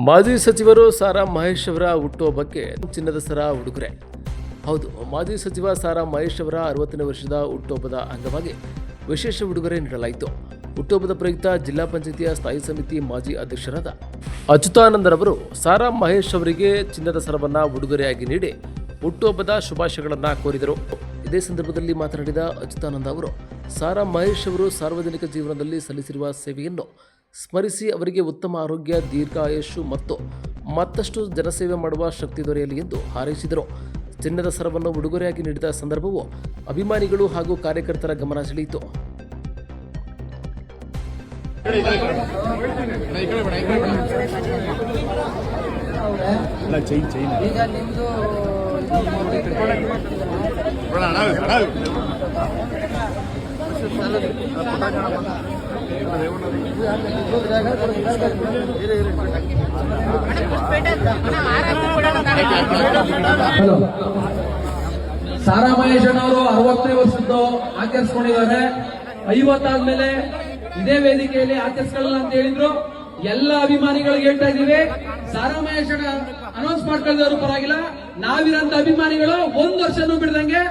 ಮಾಜಿ ಸಚಿವರು ಸಾರಾ ಮಹೇಶ್ ಅವರ ಹುಟ್ಟುಹಬ್ಬಕ್ಕೆ ಚಿನ್ನದ ಸರ ಉಡುಗೊರೆ. ಹೌದು, ಮಾಜಿ ಸಚಿವ ಸಾರಾ ಮಹೇಶ್ ಅವರ 60ನೇ ವರ್ಷದ ಹುಟ್ಟುಹಬ್ಬದ ಅಂಗವಾಗಿ ವಿಶೇಷ ಉಡುಗೊರೆ ನೀಡಲಾಯಿತು. ಹುಟ್ಟುಹಬ್ಬದ ಪ್ರಯುಕ್ತ ಜಿಲ್ಲಾ ಪಂಚಾಯಿತಿಯ ಸ್ಥಾಯಿ ಸಮಿತಿ ಮಾಜಿ ಅಧ್ಯಕ್ಷರಾದ ಅಚ್ಯುತಾನಂದರವರು ಸಾರಾ ಮಹೇಶ್ ಅವರಿಗೆ ಚಿನ್ನದ ಸರವನ್ನು ಉಡುಗೊರೆಯಾಗಿ ನೀಡಿ ಹುಟ್ಟುಹಬ್ಬದ ಶುಭಾಶಯಗಳನ್ನು ಕೋರಿದರು. ಇದೇ ಸಂದರ್ಭದಲ್ಲಿ ಮಾತನಾಡಿದ ಅಚ್ಯುತಾನಂದ ಅವರು, ಸಾರಾ ಮಹೇಶ್ ಅವರು ಸಾರ್ವಜನಿಕ ಜೀವನದಲ್ಲಿ ಸಲ್ಲಿಸಿರುವ ಸೇವೆಯನ್ನು ಸ್ಮರಿಸಿ ಅವರಿಗೆ ಉತ್ತಮ ಆರೋಗ್ಯ, ದೀರ್ಘಾಯುಷ್ಯ ಮತ್ತು ಮತ್ತಷ್ಟು ಜನಸೇವೆ ಮಾಡುವ ಶಕ್ತಿ ದೊರೆಯಲಿ ಎಂದು ಹಾರೈಸಿದರು. ಚಿನ್ನದ ಸರವನ್ನು ಉಡುಗೊರೆಯಾಗಿ ನೀಡಿದ ಸಂದರ್ಭವು ಅಭಿಮಾನಿಗಳು ಹಾಗೂ ಕಾರ್ಯಕರ್ತರ ಗಮನ ಸೆಳೆಯಿತು. ಹಲೋ, ಸಾರಾ ಮಹೇಶ್ ಅವರು 60ನೇ ವರ್ಷದ್ದು ಆಚರಿಸ್ಕೊಂಡಿದ್ದಾರೆ. 50 ಆದ್ಮೇಲೆ ಇದೇ ವೇದಿಕೆಯಲ್ಲಿ ಆಚರಿಸ್ಕೊಳ್ಳಲ್ಲ ಅಂತ ಹೇಳಿದ್ರು. ಎಲ್ಲ ಅಭಿಮಾನಿಗಳಿಗೆ ಹೇಳ್ತಾ ಇದೀವಿ, ಸಾರಾ ಮಹೇಶ್ ಅನೌನ್ಸ್ ಮಾಡ್ಕೊಳ್ಳೋರು ಪರವಾಗಿಲ್ಲ, ನಾವಿರಂತ ಅಭಿಮಾನಿಗಳು 1 ವರ್ಷನೂ ಬಿಡದಂಗೆ